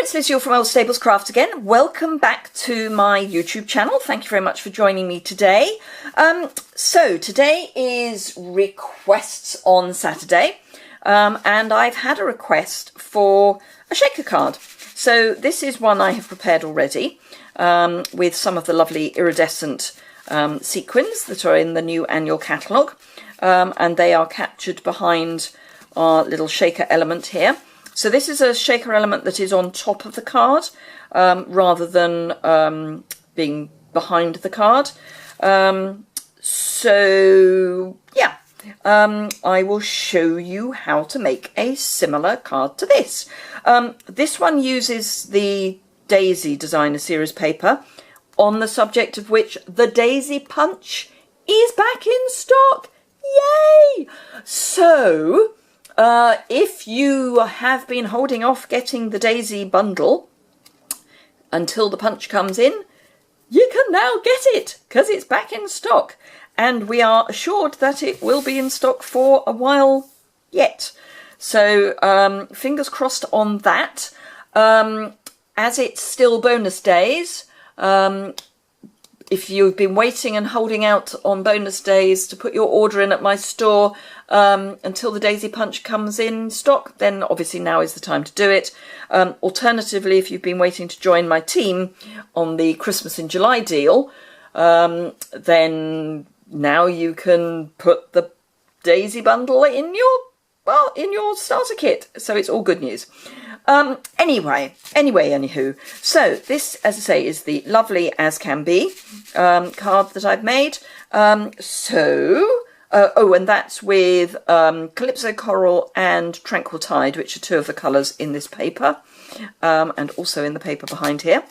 it's Liz Yuille from Old Stables Craft again. Welcome back to my YouTube channel. Thank you very much for joining me today. So today is requests on Saturday, and I've had a request for a shaker card. So this is one I have prepared already with some of the lovely iridescent sequins that are in the new annual catalogue, and they are captured behind our little shaker element here. So this is a shaker element that is on top of the card rather than being behind the card. So yeah, I will show you how to make a similar card to this. This one uses the Daisy Designer Series paper, on the subject of which the Daisy Punch is back in stock. Yay! So if you have been holding off getting the Daisy bundle until the punch comes in, you can now get it because it's back in stock, and we are assured that it will be in stock for a while yet. So fingers crossed on that. As it's still bonus days, if you've been waiting and holding out on bonus days to put your order in at my store until the Daisy Punch comes in stock, then obviously now is the time to do it. Alternatively, if you've been waiting to join my team on the Christmas in July deal, then now you can put the Daisy bundle in your starter kit. So it's all good news. Anywho, so this, as I say, is the lovely As Can Be card that I've made. And that's with Calypso Coral and Tranquil Tide, which are two of the colours in this paper, and also in the paper behind here.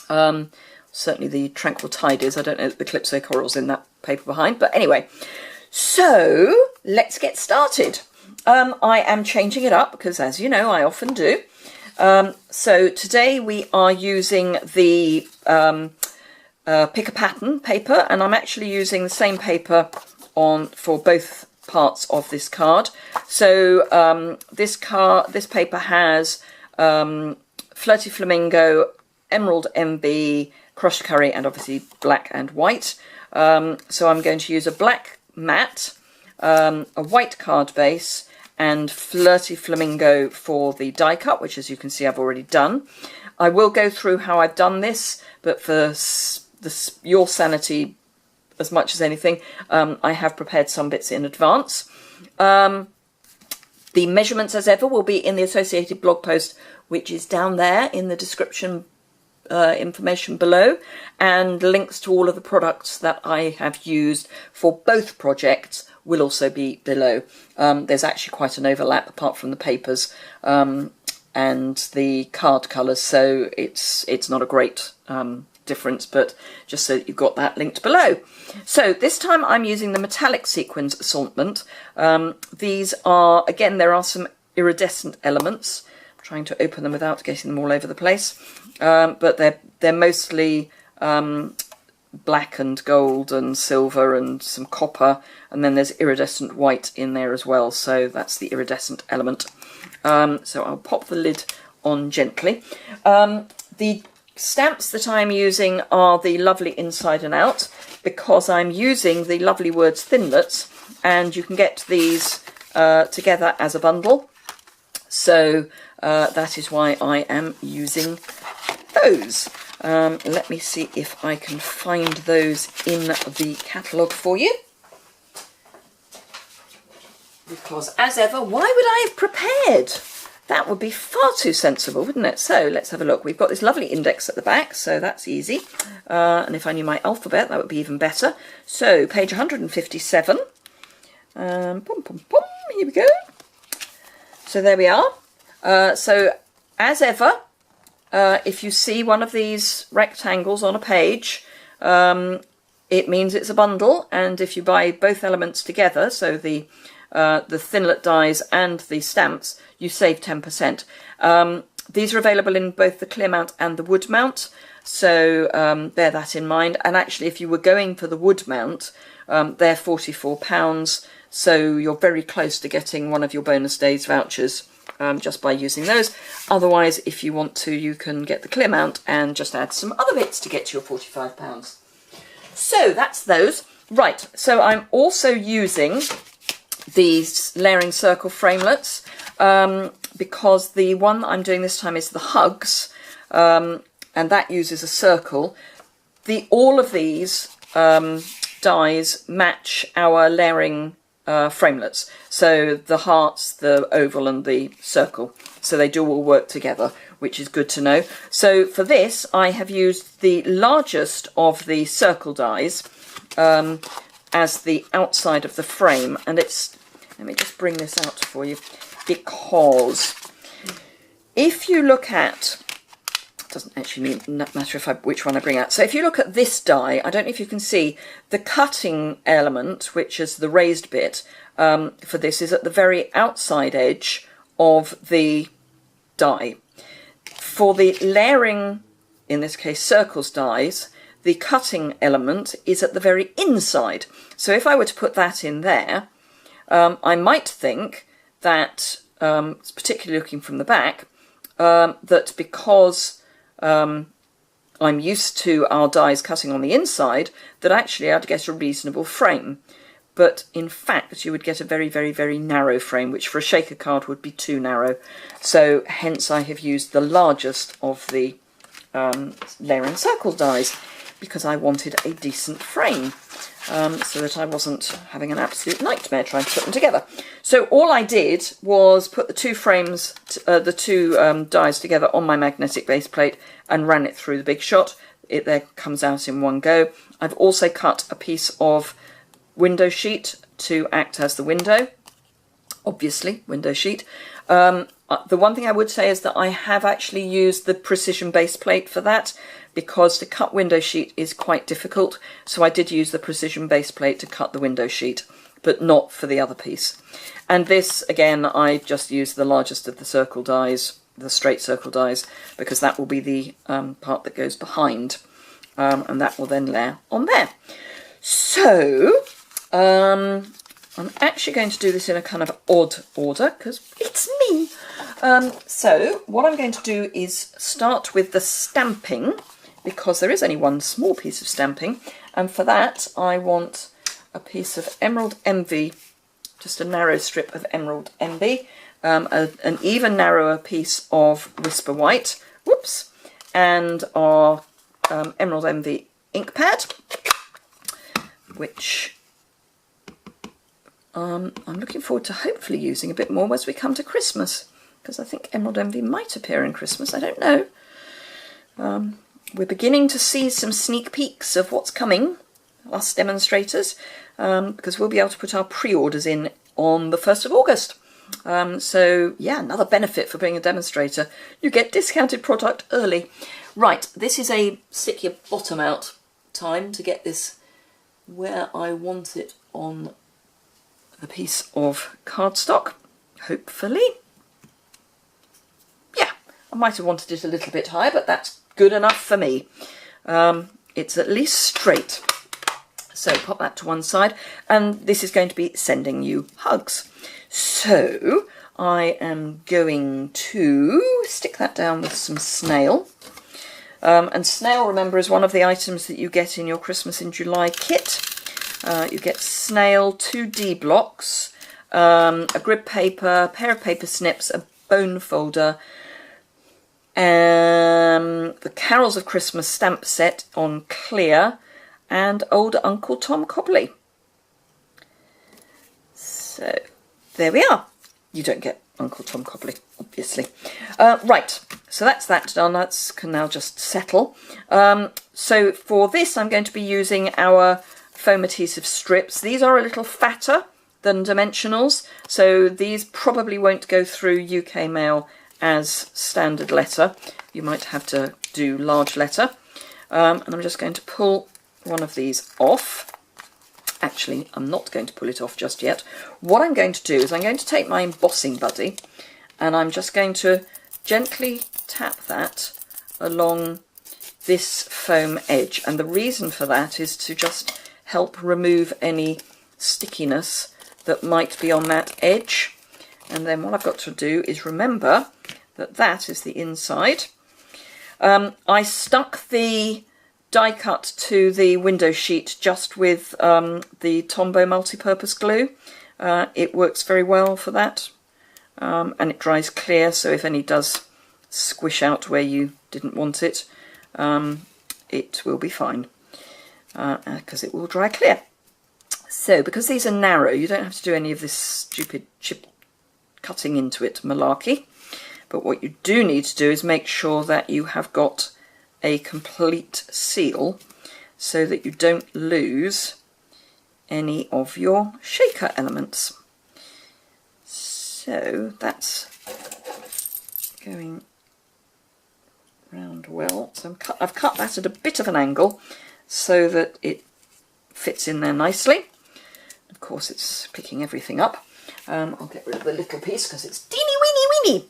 Certainly the Tranquil Tide is. I don't know if the Calypso Coral's in that paper behind, but anyway. So let's get started. I am changing it up because, as you know, I often do. So today we are using the Pick a Pattern paper, and I'm actually using the same paper for both parts of this card. So this paper has Flirty Flamingo, Emerald MB, Crushed Curry, and obviously black and white. So I'm going to use a black matte, a white card base, and Flirty Flamingo for the die cut, which, as you can see, I've already done. I will go through how I've done this, but for your sanity as much as anything, I have prepared some bits in advance. The measurements, as ever, will be in the associated blog post, which is down there in the description information below, and links to all of the products that I have used for both projects will also be below. There's actually quite an overlap apart from the papers and the card colours, so it's not a great difference, but just so that you've got that linked below. So this time I'm using the metallic sequins assortment. These are, again, there are some iridescent elements. I'm trying to open them without getting them all over the place, but they're mostly black and gold and silver and some copper, and then there's iridescent white in there as well, so that's the iridescent element. So I'll pop the lid on gently. The stamps that I'm using are the lovely Inside and Out, because I'm using the lovely Words Thinlets, and you can get these together as a bundle, so that is why I am using those. Let me see if I can find those in the catalogue for you. Because, as ever, why would I have prepared? That would be far too sensible, wouldn't it? So let's have a look. We've got this lovely index at the back, so that's easy. And if I knew my alphabet, that would be even better. So, page 157. Here we go. So there we are. So, as ever, if you see one of these rectangles on a page, it means it's a bundle, and if you buy both elements together, so the Thinlet dies and the stamps, you save 10%. These are available in both the clear mount and the wood mount, so bear that in mind. And actually, if you were going for the wood mount, they're £44, so you're very close to getting one of your bonus days vouchers just by using those. Otherwise, if you want to, you can get the clear mount and just add some other bits to get to your £45. So that's those. Right, so I'm also using these layering circle framelets because the one that I'm doing this time is the hugs, and that uses a circle. All of these dies match our layering framelets, so the hearts, the oval and the circle, so they do all work together, which is good to know. So for this I have used the largest of the circle dies as the outside of the frame, and it's, let me just bring this out for you, because if you look at, it doesn't actually matter which one I bring out, so if you look at this die, I don't know if you can see the cutting element, which is the raised bit for this, is at the very outside edge of the die. For the layering, in this case circles dies, the cutting element is at the very inside. So if I were to put that in there, I might think that, particularly looking from the back, that because I'm used to our dies cutting on the inside, that actually I'd get a reasonable frame. But in fact you would get a very, very, very narrow frame, which for a shaker card would be too narrow. So hence I have used the largest of the layering circle dies, because I wanted a decent frame, so that I wasn't having an absolute nightmare trying to put them together. So all I did was put the two frames, the two dies together on my magnetic base plate and ran it through the Big Shot. It there comes out in one go. I've also cut a piece of window sheet to act as the window, obviously window sheet. The one thing I would say is that I have actually used the precision base plate for that, because to cut window sheet is quite difficult, so I did use the precision base plate to cut the window sheet, but not for the other piece. And this, again, I just used the largest of the circle dies, the straight circle dies, because that will be the part that goes behind, and that will then layer on there. So I'm actually going to do this in a kind of odd order, because it's me. So what I'm going to do is start with the stamping, because there is only one small piece of stamping, and for that I want a piece of Emerald Envy, just a narrow strip of Emerald Envy, an even narrower piece of Whisper White, whoops, and our Emerald Envy ink pad, which I'm looking forward to hopefully using a bit more as we come to Christmas, because I think Emerald Envy might appear in Christmas, I don't know. We're beginning to see some sneak peeks of what's coming, us demonstrators, because we'll be able to put our pre-orders in on the 1st of August. So yeah, another benefit for being a demonstrator, you get discounted product early. Right, this is a stick your bottom out time to get this where I want it on the piece of cardstock, hopefully. Yeah, I might have wanted it a little bit higher, but that's good enough for me. It's at least straight. So pop that to one side, and this is going to be sending you hugs. So I am going to stick that down with some snail. And snail, remember, is one of the items that you get in your Christmas in July kit. You get snail, 2D blocks, a grid paper, a pair of paper snips, a bone folder, the Carols of Christmas stamp set on clear, and Old Uncle Tom Cobley. So there we are. You don't get Uncle Tom Cobley, obviously. Right, so that's that done. That can now just settle. So for this I'm going to be using our foam adhesive strips. These are a little fatter than dimensionals, so these probably won't go through UK mail as standard letter. You might have to do large letter. And I'm just going to pull one of these off. Actually, I'm not going to pull it off just yet. What I'm going to do is I'm going to take my embossing buddy and I'm just going to gently tap that along this foam edge. And the reason for that is to just help remove any stickiness that might be on that edge. And then what I've got to do is remember that that is the inside. I stuck the die cut to the window sheet just with the Tombow multi-purpose glue. It works very well for that, and it dries clear, so if any does squish out where you didn't want it, it will be fine, because it will dry clear. So because these are narrow, you don't have to do any of this stupid chip cutting into it malarkey. But what you do need to do is make sure that you have got a complete seal so that you don't lose any of your shaker elements. So that's going round well. So I've cut that at a bit of an angle so that it fits in there nicely. Of course, it's picking everything up. I'll get rid of the little piece because it's teeny weeny weeny.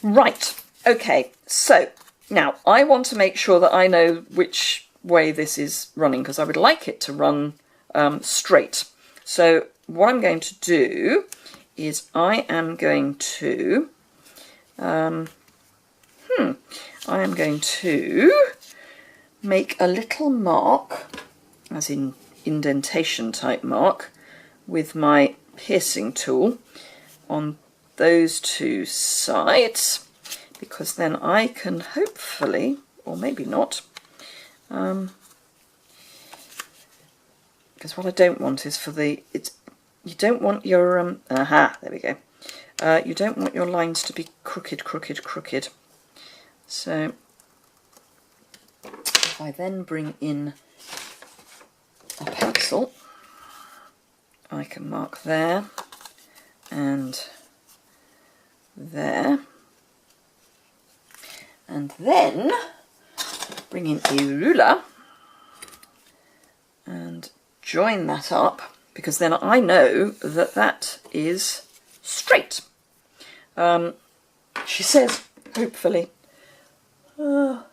Right, okay, so now I want to make sure that I know which way this is running, because I would like it to run straight. So what I'm going to do is I am going to make a little mark, as in indentation type mark, with my piercing tool on those two sides, because then I can hopefully, or maybe not, because what I don't want is for the, you don't want your, there we go, you don't want your lines to be crooked. So if I then bring in a pencil, I can mark there and there, and then bring in a ruler and join that up, because then I know that that is straight. She says, hopefully. Our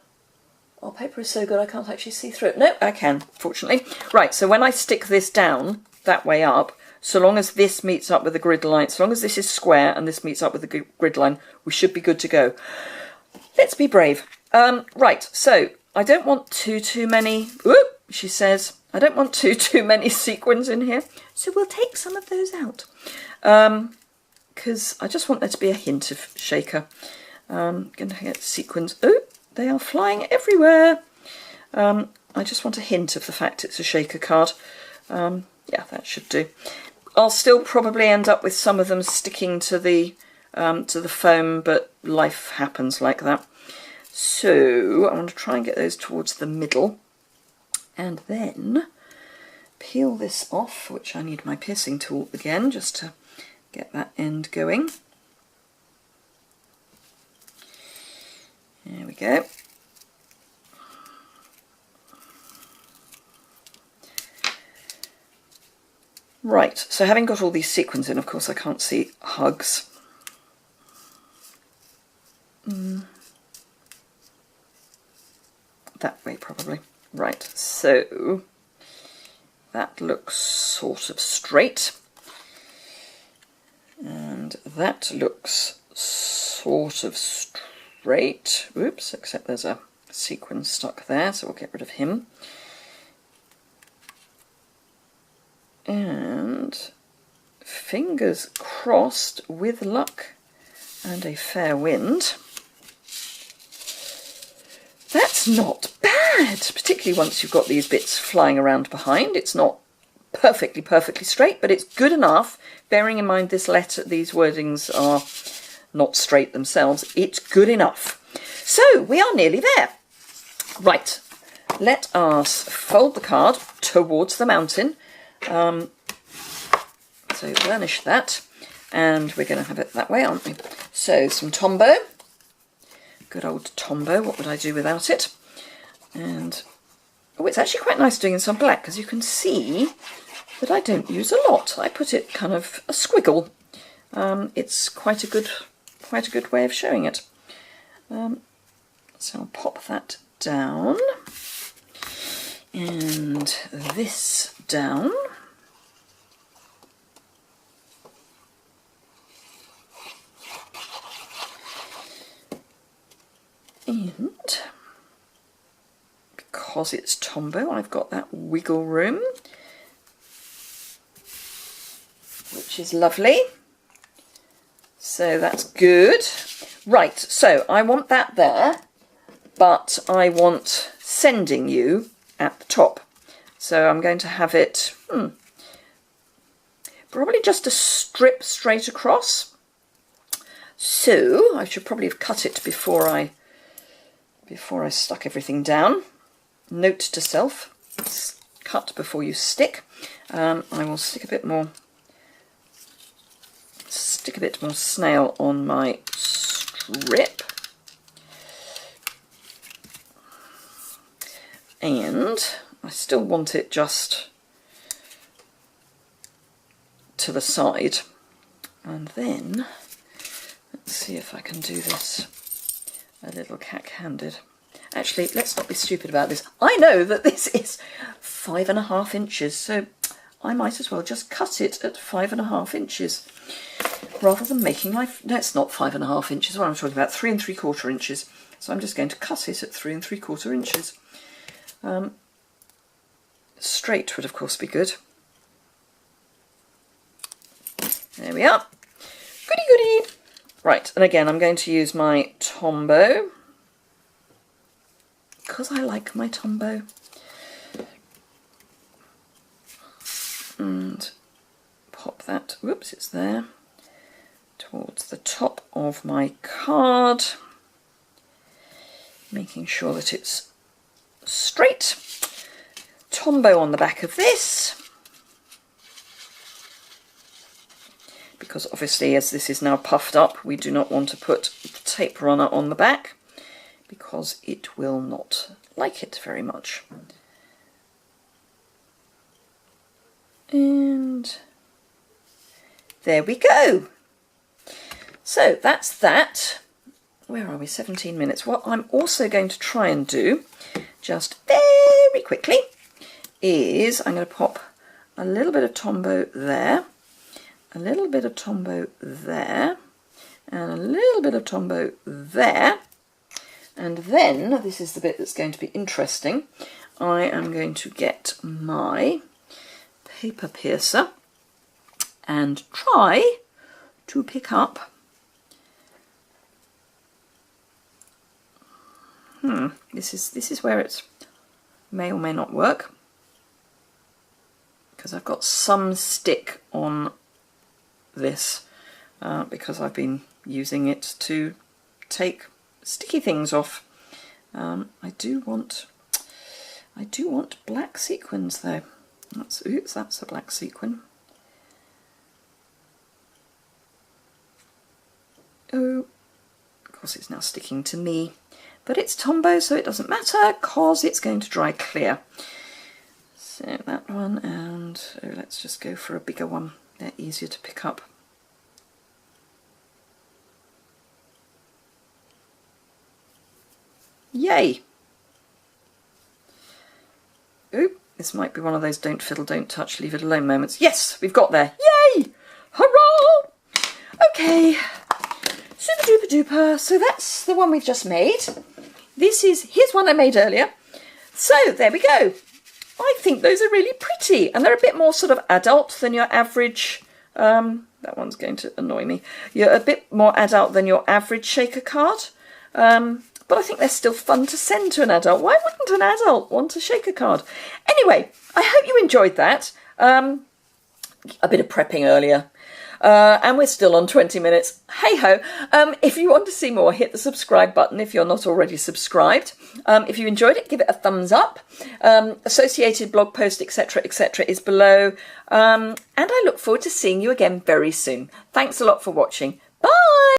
paper is so good I can't actually see through it. No, I can, fortunately. Right, so when I stick this down that way up, so long as this meets up with the grid line, so long as this is square and this meets up with the grid line, we should be good to go. Let's be brave. Right, so I don't want too many, whoop, she says, I don't want too many sequins in here, so we'll take some of those out. Because I just want there to be a hint of shaker. Going to get sequins. Oh, they are flying everywhere. I just want a hint of the fact it's a shaker card. Yeah, that should do. I'll still probably end up with some of them sticking to the foam, but life happens like that. So I want to try and get those towards the middle, and then peel this off, which I need my piercing tool again just to get that end going. There we go. Right, so having got all these sequins in, of course I can't see hugs. That way probably. Right, so that looks sort of straight. And that looks sort of straight. Oops, except there's a sequin stuck there, so we'll get rid of him. And fingers crossed, with luck and a fair wind, that's not bad, particularly once you've got these bits flying around behind. It's not perfectly straight, but it's good enough, bearing in mind this letter, these wordings are not straight themselves. It's good enough. So we are nearly there. Right, let us fold the card towards the mountain. So burnish that, and we're going to have it that way, aren't we? So some Tombow, good old Tombow, what would I do without it? And oh, it's actually quite nice doing some black, because you can see that I don't use a lot. I put it kind of a squiggle. It's quite a good way of showing it. So I'll pop that down, and this down. And because it's Tombow, I've got that wiggle room, which is lovely. So that's good. Right, so I want that there, but I want sending you at the top. So I'm going to have it, probably just a strip straight across. So I should probably have cut it before I stuck everything down. Note to self, cut before you stick. I will stick a bit more snail on my strip. And I still want it just to the side. And then, let's see if I can do this a little cack-handed. Actually, let's not be stupid about this. I know that this is 5.5 inches, so I might as well just cut it at 5.5 inches rather than making my... No, it's not 5.5 inches. What I'm talking about, 3 3/4 inches. So I'm just going to cut it at 3 3/4 inches. Straight would, of course, be good. There we are. Goody goody. Right, and again, I'm going to use my Tombow, because I like my Tombow. And pop that, whoops, it's there, towards the top of my card, making sure that it's straight. Tombow on the back of this, because obviously as this is now puffed up, we do not want to put the tape runner on the back because it will not like it very much. And there we go. So that's that. Where are we? 17 minutes. What I'm also going to try and do, just very quickly, is I'm going to pop a little bit of Tombow there, a little bit of Tombow there, and a little bit of Tombow there. And then, this is the bit that's going to be interesting, I am going to get my paper piercer and try to pick up this is where it may or may not work, because I've got some stick on this because I've been using it to take sticky things off. I do want black sequins though. That's a black sequin. Oh, of course it's now sticking to me, but it's Tombow, so it doesn't matter because it's going to dry clear. So that one, and let's just go for a bigger one. They're easier to pick up. Yay! Oop, this might be one of those don't fiddle, don't touch, leave it alone moments. Yes, we've got there. Yay! Hurrah! Okay, super duper duper. So that's the one we've just made. Here's one I made earlier. So there we go. I think those are really pretty, and they're a bit more sort of adult than your average. That one's going to annoy me. You're a bit more adult than your average shaker card. But I think they're still fun to send to an adult. Why wouldn't an adult want a shaker card? Anyway, I hope you enjoyed that. A bit of prepping earlier. And we're still on 20 minutes. Hey-ho. If you want to see more, hit the subscribe button if you're not already subscribed. If you enjoyed it, give it a thumbs up. Associated blog post, etc., is below. And I look forward to seeing you again very soon. Thanks a lot for watching. Bye!